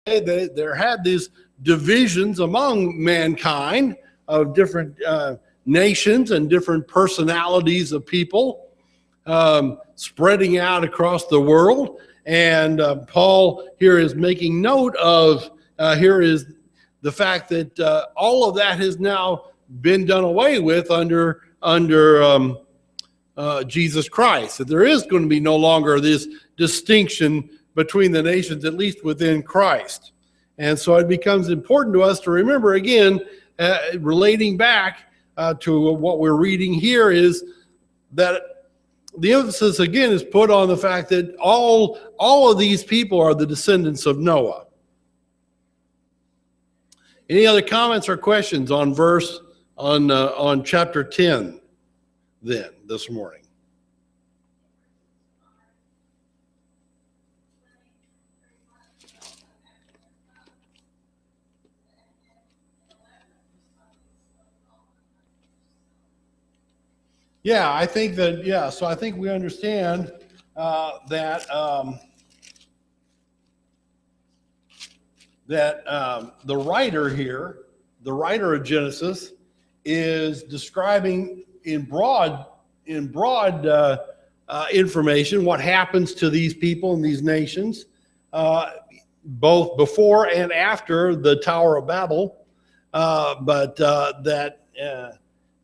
there had these divisions among mankind of different nations and different personalities of people spreading out across the world. And Paul here is making note of, here is the fact that all of that has now been done away with under Jesus Christ, that there is going to be no longer this distinction between the nations, at least within Christ. And so it becomes important to us to remember again, relating back to what we're reading here, is that the emphasis again is put on the fact that all of these people are the descendants of Noah. Any other comments or questions on chapter 10 then this morning? Yeah, I think that, yeah, so I think we understand that the writer here, the writer of Genesis, is describing in broad information what happens to these people and these nations, both before and after the Tower of Babel,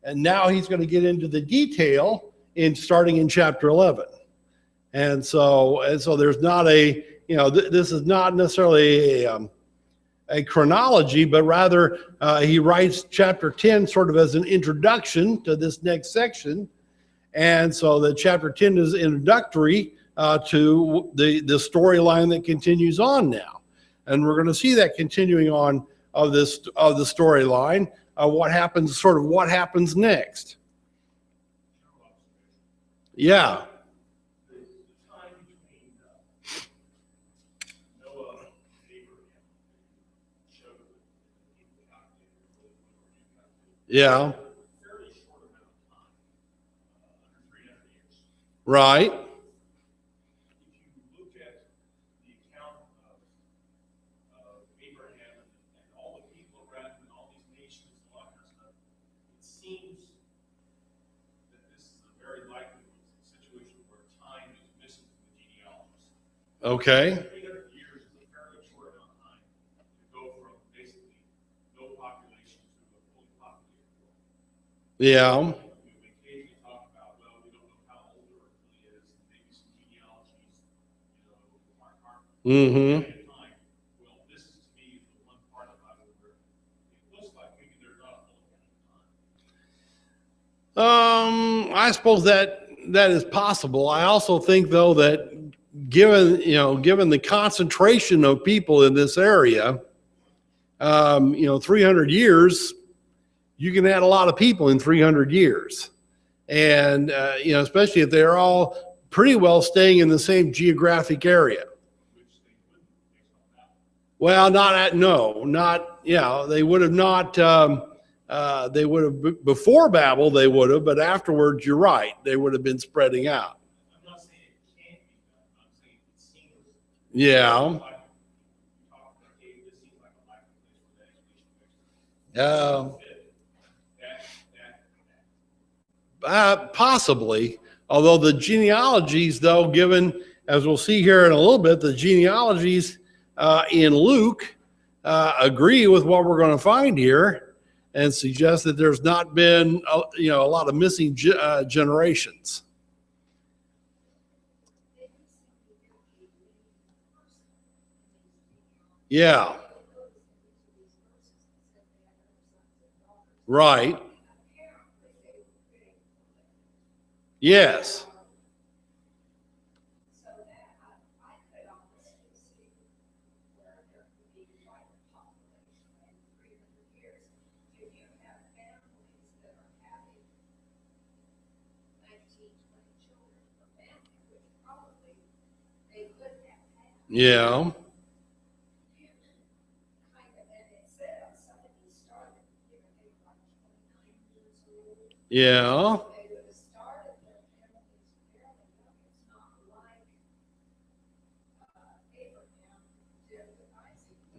and now he's going to get into the detail starting in chapter 11. And so there's not a, this is not necessarily a chronology, but rather he writes chapter 10 sort of as an introduction to this next section. And so the chapter 10 is introductory to the storyline that continues on now. And we're going to see that continuing on of the storyline. What happens next. Yeah. Yeah. Right. Okay. 300 years is a fairly short amount of time to go from basically no population to a fully populated world. Yeah. We occasionally talk about, well, we don't know how old the Earth really is, maybe some genealogies, aren't time. Well, this is to me the one part of the Bible where it looks like maybe there's not a full amount of time. I suppose that is possible. I also think, though, that given the concentration of people in this area, 300 years, you can add a lot of people in 300 years. And, especially if they're all pretty well staying in the same geographic area. Well, they would have not, they would have, before Babel, they would have, but afterwards, you're right, they would have been spreading out. Yeah. Possibly. Although the genealogies, though, given, as we'll see here in a little bit, the genealogies in Luke agree with what we're going to find here and suggest that there's not been, a lot of missing generations. Yeah. Right. Yes. Yeah. Yeah.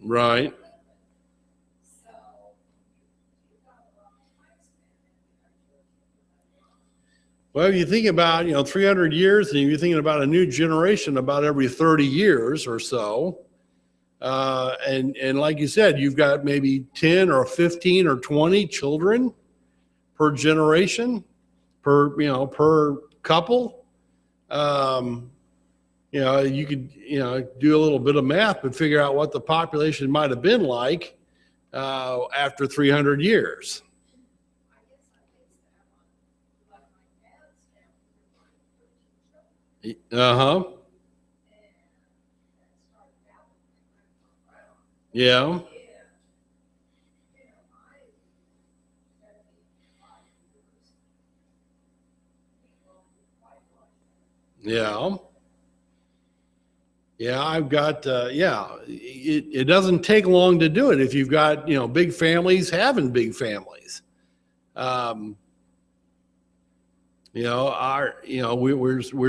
Right. Well, if you think about, 300 years, and you're thinking about a new generation about every 30 years or so. And like you said, you've got maybe 10 or 15 or 20 children per generation, per couple. You could, do a little bit of math, but figure out what the population might have been like after 300 years. Uh-huh. Yeah. Yeah. Yeah, I've got, it doesn't take long to do it if you've got, big families having big families. Um, we're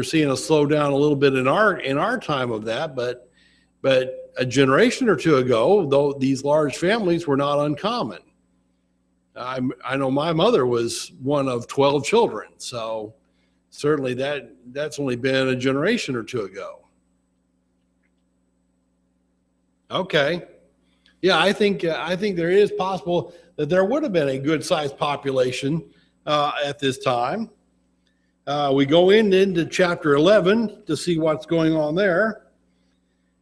seeing a slowdown a little bit in our time of that, but a generation or two ago, though, these large families were not uncommon. I know my mother was one of 12 children, so certainly that's only been a generation or two ago. Okay. Yeah, I think there is possible that there would have been a good sized population at this time. We go into chapter 11 to see what's going on there.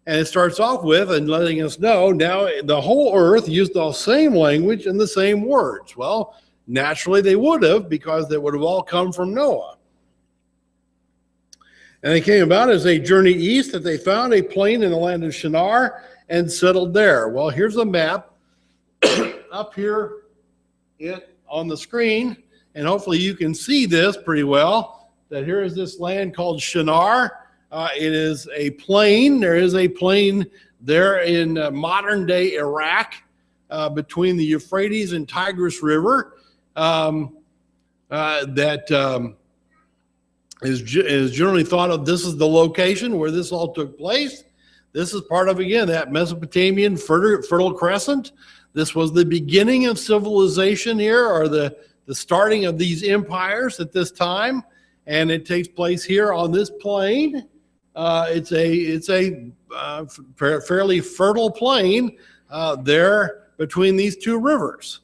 And it starts off with and letting us know now the whole earth used the same language and the same words. Well, naturally they would have, because they would have all come from Noah. And they came about as they journeyed east, that they found a plain in the land of Shinar and settled there. Well, here's a map up here on the screen, and hopefully you can see this pretty well, that here is this land called Shinar. It is a plain. There is a plain there in modern day Iraq between the Euphrates and Tigris River that is generally thought of. This is the location where this all took place. This is part of, again, that Mesopotamian Fertile Crescent. This was the beginning of civilization here, or the starting of these empires at this time, and it takes place here on this plain. It's a fairly fertile plain there between these two rivers.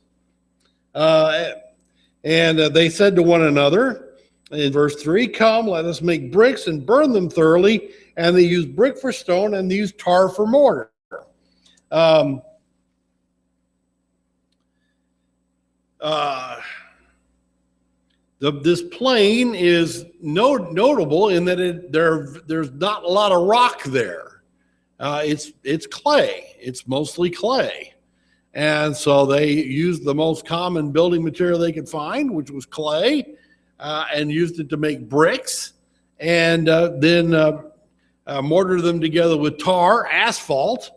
And they said to one another, in verse 3, "Come, let us make bricks and burn them thoroughly." And they used brick for stone, and they used tar for mortar. This plain is notable in that there's not a lot of rock there. It's clay. It's mostly clay. And so they used the most common building material they could find, which was clay, and used it to make bricks, and then mortared them together with tar, asphalt,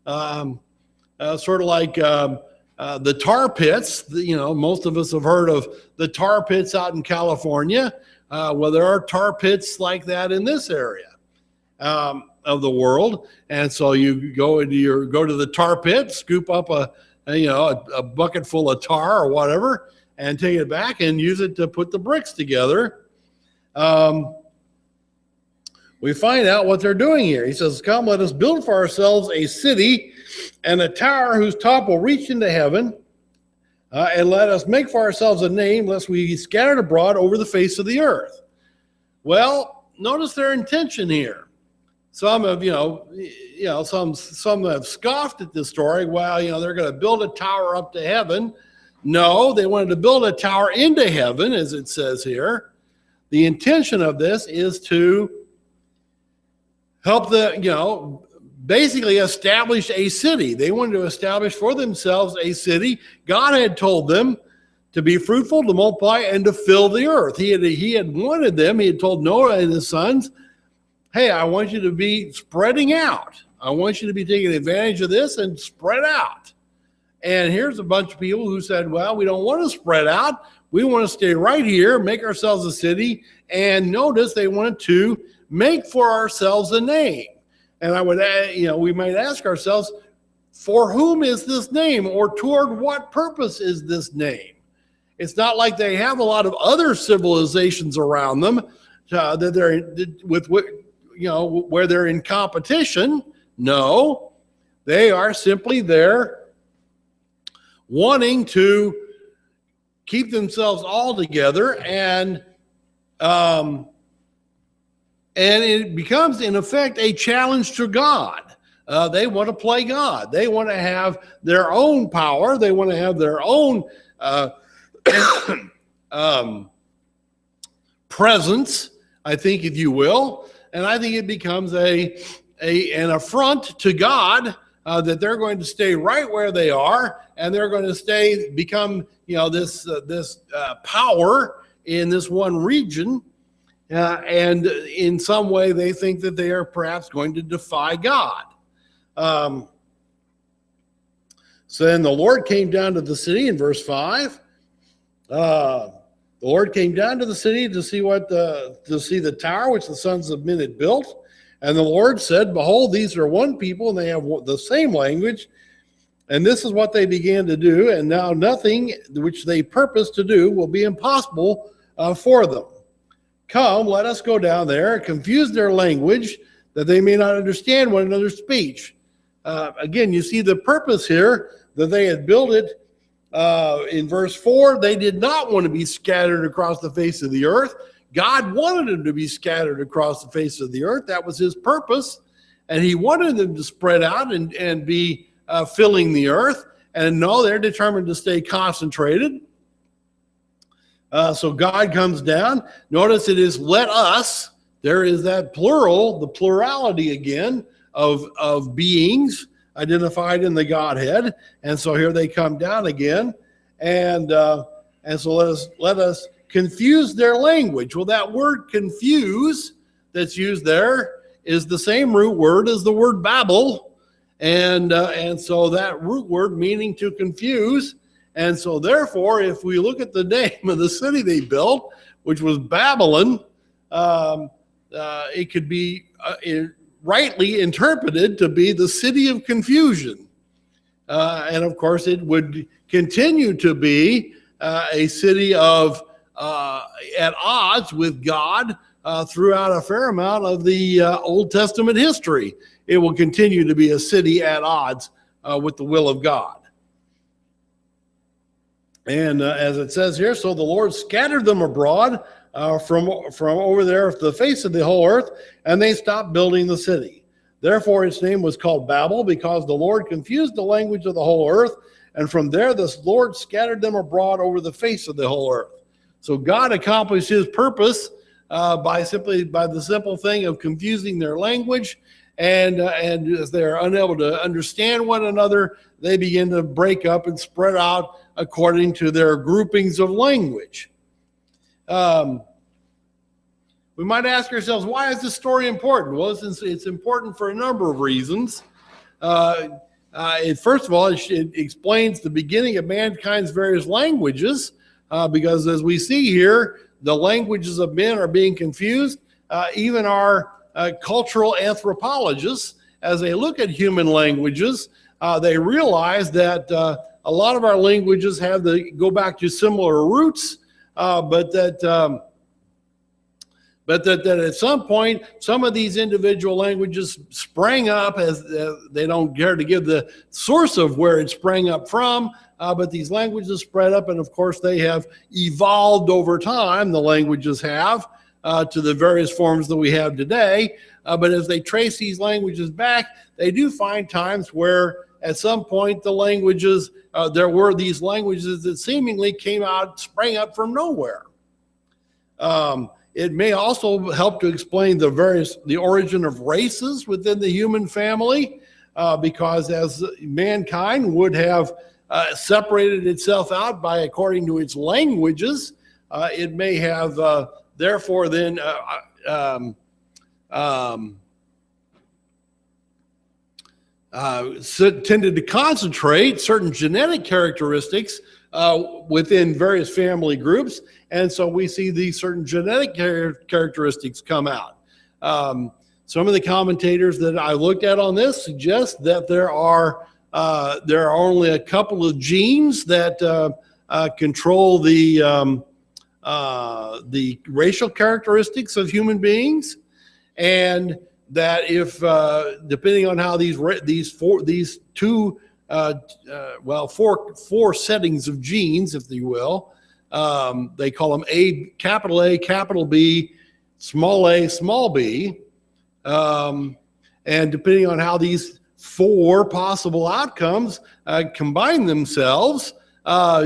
sort of like the tar pits. Most of us have heard of the tar pits out in California. Well, there are tar pits like that in this area of the world, and so you go to the tar pit, scoop up a bucket full of tar or whatever, and take it back and use it to put the bricks together. We find out what they're doing here. He says, "Come, let us build for ourselves a city and a tower whose top will reach into heaven, and let us make for ourselves a name, lest we be scattered abroad over the face of the earth." Well, notice their intention here. Some have, some have scoffed at this story. Well, they're going to build a tower up to heaven. No, they wanted to build a tower into heaven, as it says here. The intention of this is to help basically establish a city. They wanted to establish for themselves a city. God had told them to be fruitful, to multiply, and to fill the earth. He had wanted them. He had told Noah and his sons, "Hey, I want you to be spreading out. I want you to be taking advantage of this and spread out." And here's a bunch of people who said, "Well, we don't want to spread out. We want to stay right here, make ourselves a city." And notice they wanted to make for ourselves a name. And I would, we might ask ourselves, for whom is this name, or toward what purpose is this name? It's not like they have a lot of other civilizations around them that they're with, where they're in competition. No, they are simply there wanting to keep themselves all together, and it becomes, in effect, a challenge to God. They want to play God. They want to have their own power. They want to have their own presence, I think, if you will. And I think it becomes an affront to God that they're going to stay right where they are, and they're going to become this power in this one region. And in some way, they think that they are perhaps going to defy God. So then the Lord came down to the city in verse 5. The Lord came down to the city to see the tower which the sons of men had built. And the Lord said, behold, these are one people, and they have the same language. And this is what they began to do. And now nothing which they purpose to do will be impossible for them. Come, let us go down there, confuse their language, that they may not understand one another's speech. Again, you see the purpose here, that they had built it. In verse 4, they did not want to be scattered across the face of the earth. God wanted them to be scattered across the face of the earth. That was his purpose. And he wanted them to spread out and be filling the earth. And no, they're determined to stay concentrated. So God comes down. Notice it is let us. There is that plural, the plurality again of beings identified in the Godhead. And so here they come down again. And so let us confuse their language. Well, that word confuse that's used there is the same root word as the word Babel. And so that root word meaning to confuse. And so therefore, if we look at the name of the city they built, which was Babylon, it could be rightly interpreted to be the city of confusion. And of course, it would continue to be a city of at odds with God throughout a fair amount of the Old Testament history. It will continue to be a city at odds with the will of God. And as it says here, so the Lord scattered them abroad from over there, the face of the whole earth, and they stopped building the city. Therefore, its name was called Babel, because the Lord confused the language of the whole earth, and from there the Lord scattered them abroad over the face of the whole earth. So God accomplished his purpose by the simple thing of confusing their language, and as they're unable to understand one another, they begin to break up and spread out according to their groupings of language. We might ask ourselves, why is this story important? Well, it's important for a number of reasons. First of all, it explains the beginning of mankind's various languages, because as we see here, the languages of men are being confused. Even our cultural anthropologists, as they look at human languages, they realize that a lot of our languages go back to similar roots, but that at some point, some of these individual languages sprang up as they don't care to give the source of where it sprang up from, but these languages spread up, and of course they have evolved over time, the languages have, to the various forms that we have today. But as they trace these languages back, they do find times where at some point the languages, there were these languages that seemingly sprang up from nowhere. It may also help to explain the origin of races within the human family, because as mankind would have separated itself out according to its languages, it may have therefore then tended to concentrate certain genetic characteristics within various family groups. And so we see these certain genetic characteristics come out. Some of the commentators that I looked at on this suggest that there are there are only a couple of genes that control the racial characteristics of human beings, and that if depending on how four settings of genes, if you will, they call them A, capital B, small b, and depending on how these four possible outcomes combine themselves,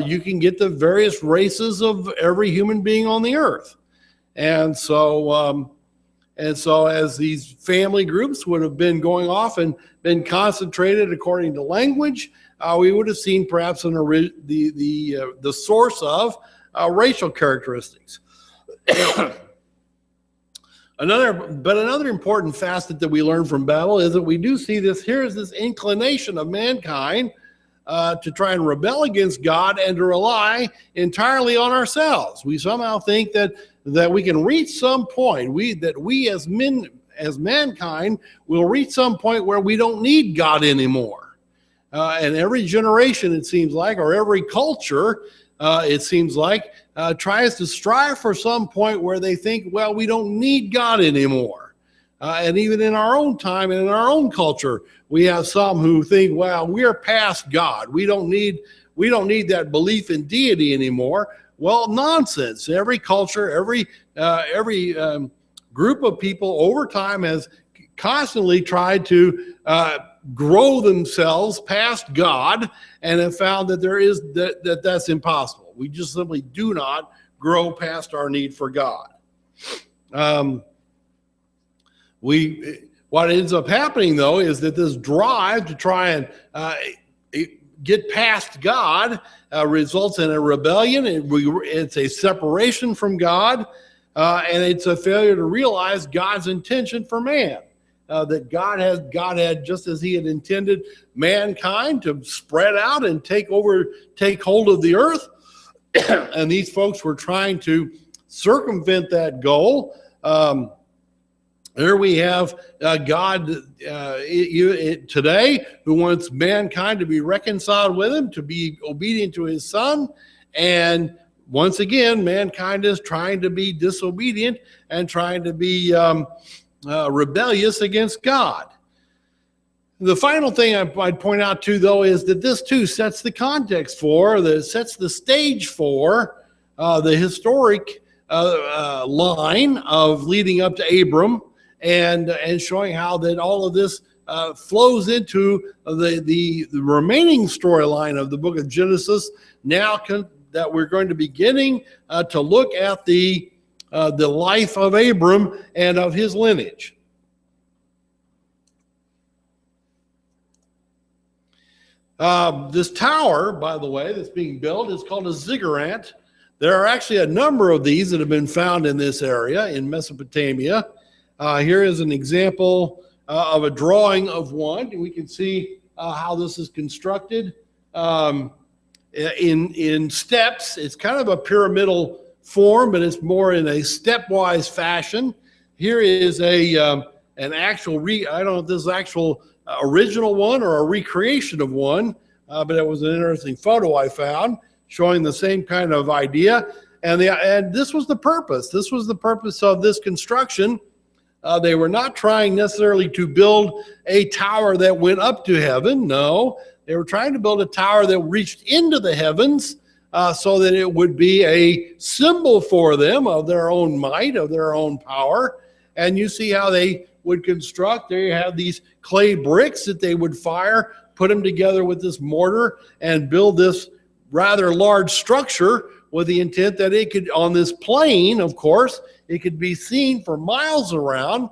you can get the various races of every human being on the earth. And so as these family groups would have been going off and been concentrated according to language, we would have seen perhaps the source of racial characteristics. Another important facet that we learn from Babel is that we do see this. Here is this inclination of mankind to try and rebel against God and to rely entirely on ourselves. We somehow think that we can reach some point, we as mankind will reach some point where we don't need God anymore. And every generation, it seems like, or every culture, it seems like, tries to strive for some point where they think, well, we don't need God anymore. And even in our own time and in our own culture, we have some who think, well, we're past God. We don't need that belief in deity anymore. Well, nonsense. Every culture, every group of people over time has constantly tried to grow themselves past God, and have found that that's impossible. We just simply do not grow past our need for God. What ends up happening, though, is that this drive to try and get past God results in a rebellion. It's a separation from God, and it's a failure to realize God's intention for man. That God had, just as he had intended mankind to spread out and take hold of the earth, and these folks were trying to circumvent that goal. Here we have God today, who wants mankind to be reconciled with him, to be obedient to his son. And once again, mankind is trying to be disobedient and trying to be rebellious against God. The final thing I'd point out too, though, is that this too sets the context sets the stage for the historic line of leading up to Abram, and showing how that all of this flows into the remaining storyline of the book of Genesis. Now that we're going to be beginning to look at the life of Abram and of his lineage. This tower, by the way, that's being built is called a ziggurat. There are actually a number of these that have been found in this area in Mesopotamia. Here is an example of a drawing of one. We can see how this is constructed in steps. It's kind of a pyramidal form, but it's more in a stepwise fashion. Here is an actual I don't know if this is actual original one or a recreation of one, but it was an interesting photo I found showing the same kind of idea. And this was the purpose. This was the purpose of this construction. They were not trying necessarily to build a tower that went up to heaven. No, they were trying to build a tower that reached into the heavens, so that it would be a symbol for them of their own might, of their own power. And you see how they would construct. There you have these clay bricks that they would fire, put them together with this mortar, and build this rather large structure with the intent that it could, on this plain, of course, it could be seen for miles around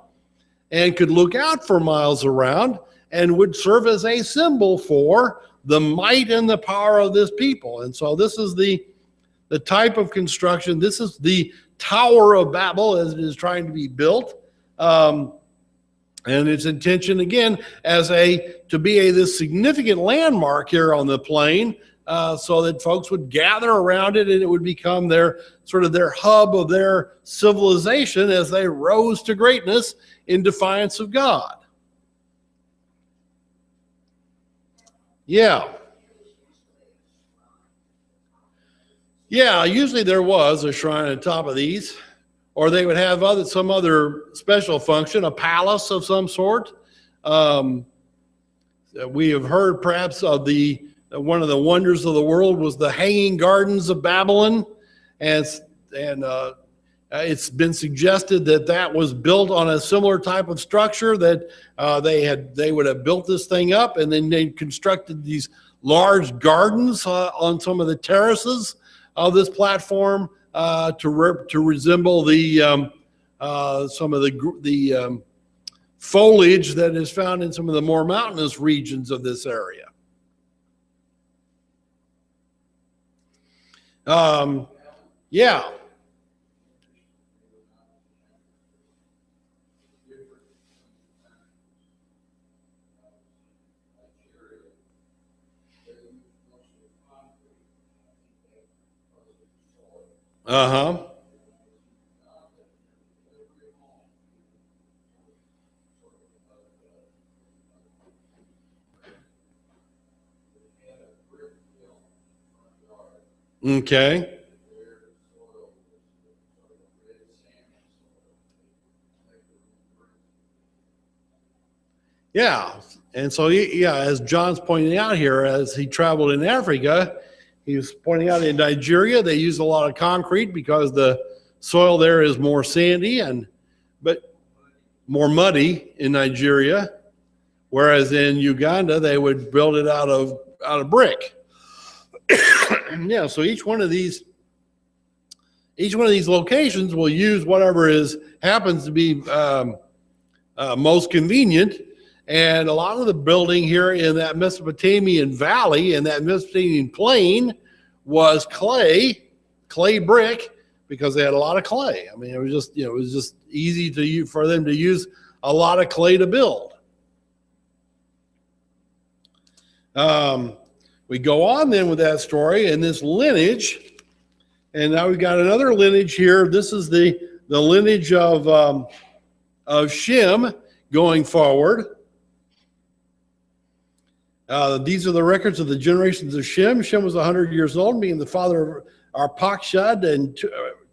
and could look out for miles around and would serve as a symbol for the might and the power of this people. And so this is the type of construction. This is the Tower of Babel as it is trying to be built. And its intention, again, to be this significant landmark here on the plain, so that folks would gather around it and it would become their hub of their civilization as they rose to greatness in defiance of God. Yeah. Yeah, usually there was a shrine on top of these, or they would have some other special function, a palace of some sort. Um, we have heard perhaps of one of the wonders of the world was the Hanging Gardens of Babylon, and it's been suggested that that was built on a similar type of structure that they would have built this thing up, and then they constructed these large gardens on some of the terraces of this platform to resemble the some of the foliage that is found in some of the more mountainous regions of this area. Yeah. Uh-huh. Okay. Yeah. And so, yeah, as John's pointing out here, as he traveled in Africa, he was pointing out in Nigeria, they use a lot of concrete because the soil there is more sandy but more muddy in Nigeria. Whereas in Uganda, they would build it out of brick. Yeah, so each one of these locations will use whatever happens to be most convenient. And a lot of the building here in that Mesopotamian valley and that Mesopotamian plain was clay brick, because they had a lot of clay. I mean, it was just easy for them to use a lot of clay to build. We go on then with that story and this lineage, and now we've got another lineage here. This is the lineage of Shem going forward. These are the records of the generations of Shem. Shem was 100 years old, being the father of Arpachshad, and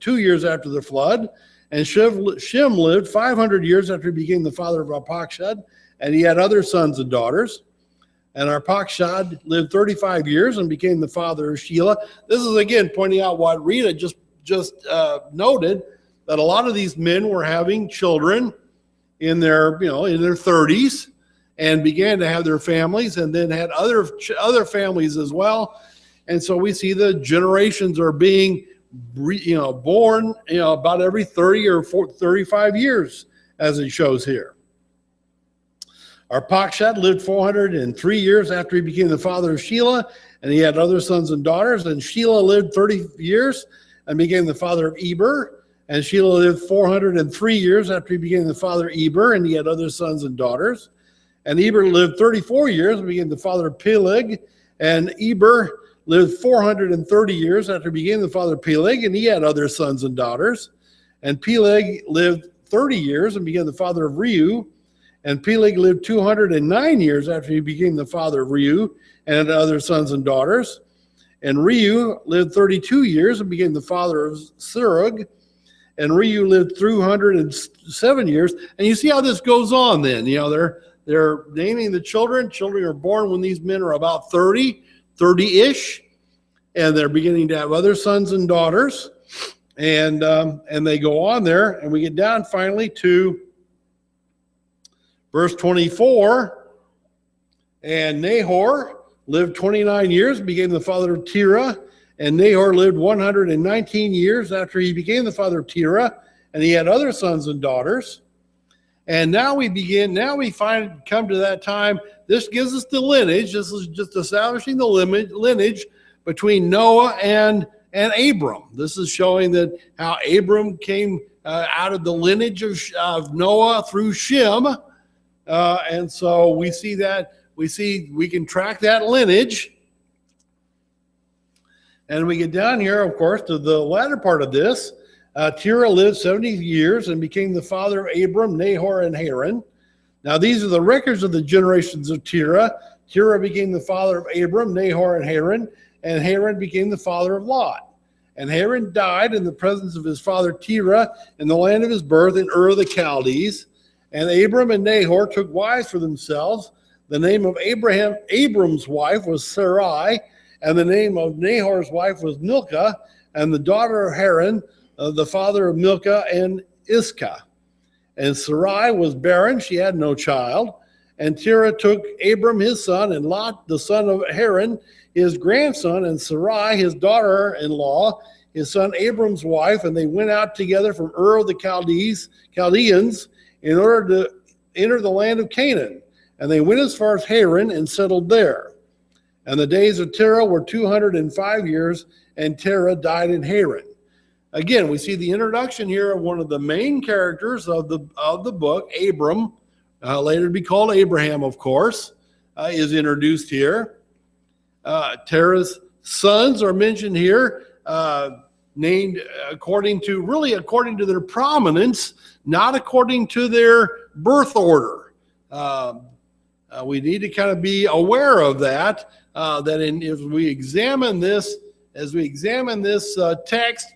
2 years after the flood. And Shem lived 500 years after he became the father of Arpachshad, and he had other sons and daughters. And Arpachshad lived 35 years and became the father of Shelah. This is again pointing out what Rita just noted, that a lot of these men were having children in their 30s. And began to have their families, and then had other families as well. And so we see the generations are being, born, about every 30 or 35 years, as it shows here. Arpachshad lived 403 years after he became the father of Shelah, and he had other sons and daughters. And Shelah lived 30 years and became the father of Eber. And Shelah lived 403 years after he became the father of Eber, and he had other sons and daughters. And Eber lived 34 years and became the father of Peleg. And Eber lived 430 years after he became the father of Peleg, and he had other sons and daughters. And Peleg lived 30 years and became the father of Reu. And Peleg lived 209 years after he became the father of Reu, and had other sons and daughters. And Reu lived 32 years and became the father of Serug. And Reu lived 307 years. And you see how this goes on then. They're naming the children. Children are born when these men are about 30-ish, and they're beginning to have other sons and daughters, and they go on there, and we get down finally to verse 24. And Nahor lived 29 years, became the father of Terah, and Nahor lived 119 years after he became the father of Terah, and he had other sons and daughters. And now we come to that time. This gives us the lineage. This is just establishing the lineage between Noah and Abram. This is showing that how Abram came out of the lineage of Noah through Shem. And so we can track that lineage. And we get down here, of course, to the latter part of this. Terah lived 70 years and became the father of Abram, Nahor, and Haran. Now, these are the records of the generations of Terah. Terah became the father of Abram, Nahor, and Haran became the father of Lot. And Haran died in the presence of his father Terah in the land of his birth in Ur of the Chaldees. And Abram and Nahor took wives for themselves. The name of Abram's wife was Sarai, and the name of Nahor's wife was Milcah, and the daughter of Haran, the father of Milcah and Iscah. And Sarai was barren, she had no child. And Terah took Abram his son, and Lot the son of Haran, his grandson, and Sarai his daughter-in-law, his son Abram's wife, and they went out together from Ur of the Chaldeans in order to enter the land of Canaan. And they went as far as Haran and settled there. And the days of Terah were 205 years, and Terah died in Haran. Again, we see the introduction here of one of the main characters of the book, Abram, later to be called Abraham, of course, is introduced here. Terah's sons are mentioned here, named according to their prominence, not according to their birth order. We need to kind of be aware of that. As we examine this text,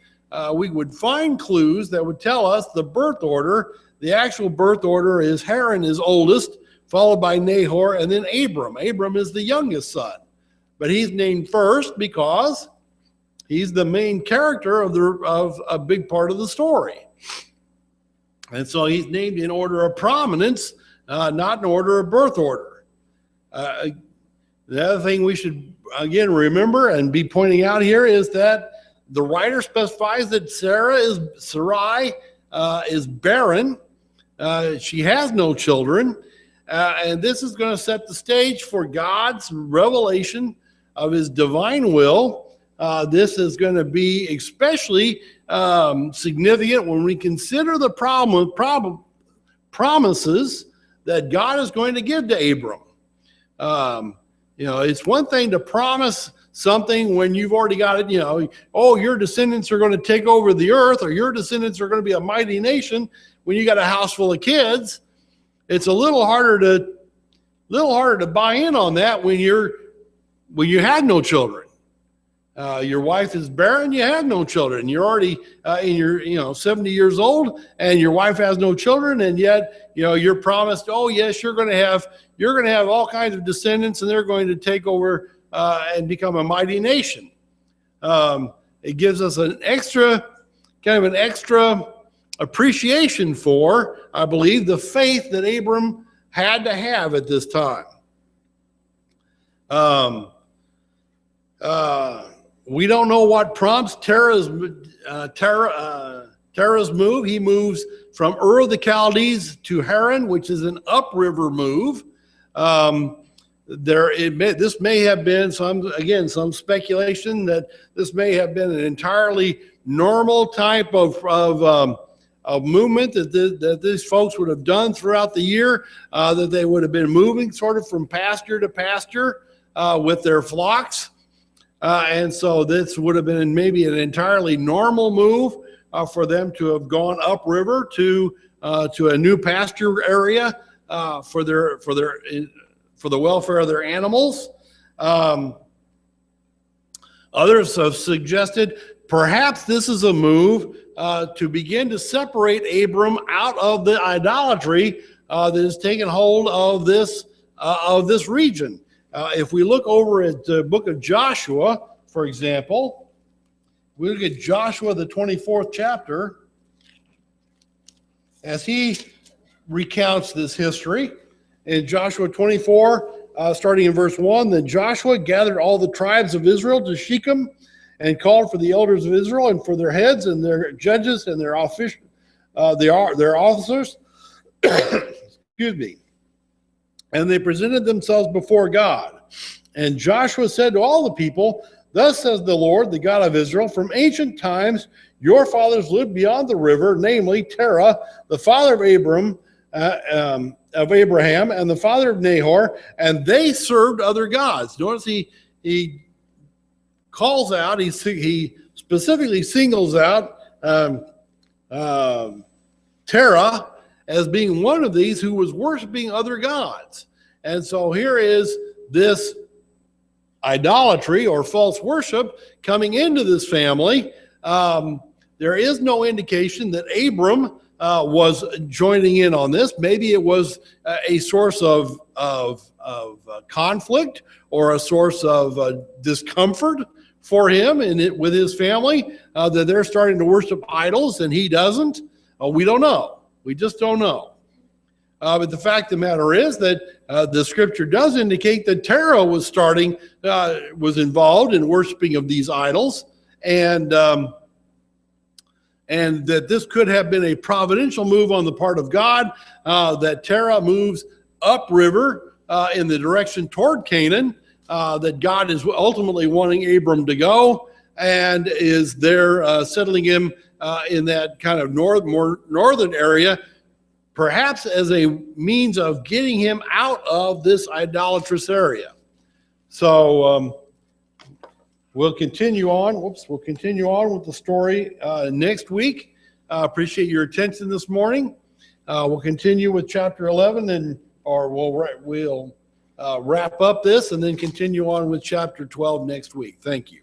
we would find clues that would tell us the birth order. The actual birth order is Haran is oldest, followed by Nahor, and then Abram. Abram is the youngest son. But he's named first because he's the main character of a big part of the story. And so he's named in order of prominence, not in order of birth order. The other thing we should, again, remember and be pointing out here is that the writer specifies that Sarai is barren. She has no children. And this is going to set the stage for God's revelation of his divine will. This is going to be especially significant when we consider the promises that God is going to give to Abram. It's one thing to promise something when you've already got it, your descendants are going to take over the earth, or your descendants are going to be a mighty nation. When you got a house full of kids, it's a little harder to buy in on that when you had no children. Your wife is barren, you have no children. You're already in your 70 years old, and your wife has no children, and yet you're promised, oh yes, you're going to have all kinds of descendants, and they're going to take over and become a mighty nation. It gives us an extra appreciation for, I believe, the faith that Abram had to have at this time. We don't know what prompts Terah's move. He moves from Ur of the Chaldees to Haran, which is an upriver move. This may have been some speculation that this may have been an entirely normal type of movement that these folks would have done throughout the year, that they would have been moving sort of from pasture to pasture with their flocks. And so this would have been maybe an entirely normal move for them to have gone upriver to a new pasture area for the welfare of their animals. Others have suggested perhaps this is a move to begin to separate Abram out of the idolatry that has taken hold of this region. If we look over at the book of Joshua, for example, we look at Joshua, the 24th chapter, as he recounts this history. In Joshua 24, starting in verse 1, then Joshua gathered all the tribes of Israel to Shechem and called for the elders of Israel and for their heads and their judges and their officers. Excuse me. And they presented themselves before God. And Joshua said to all the people, thus says the Lord, the God of Israel, from ancient times your fathers lived beyond the river, namely Terah, the father of Abraham, and the father of Nahor, and they served other gods. Notice he calls out, he specifically singles out Terah as being one of these who was worshiping other gods. And so here is this idolatry or false worship coming into this family, there is no indication that Abram was joining in on this. Maybe it was a source of conflict or a source of discomfort for him and with his family, that they're starting to worship idols and he doesn't. We don't know. We just don't know. But the fact of the matter is that the scripture does indicate that Terah was involved in worshiping of these idols, and that this could have been a providential move on the part of God, that Terah moves upriver in the direction toward Canaan, that God is ultimately wanting Abram to go, and is there settling him in that kind of more northern area, perhaps as a means of getting him out of this idolatrous area. So we'll continue on. We'll continue on with the story next week. Appreciate your attention this morning. We'll continue with chapter 11, we'll wrap up this and then continue on with chapter 12 next week. Thank you.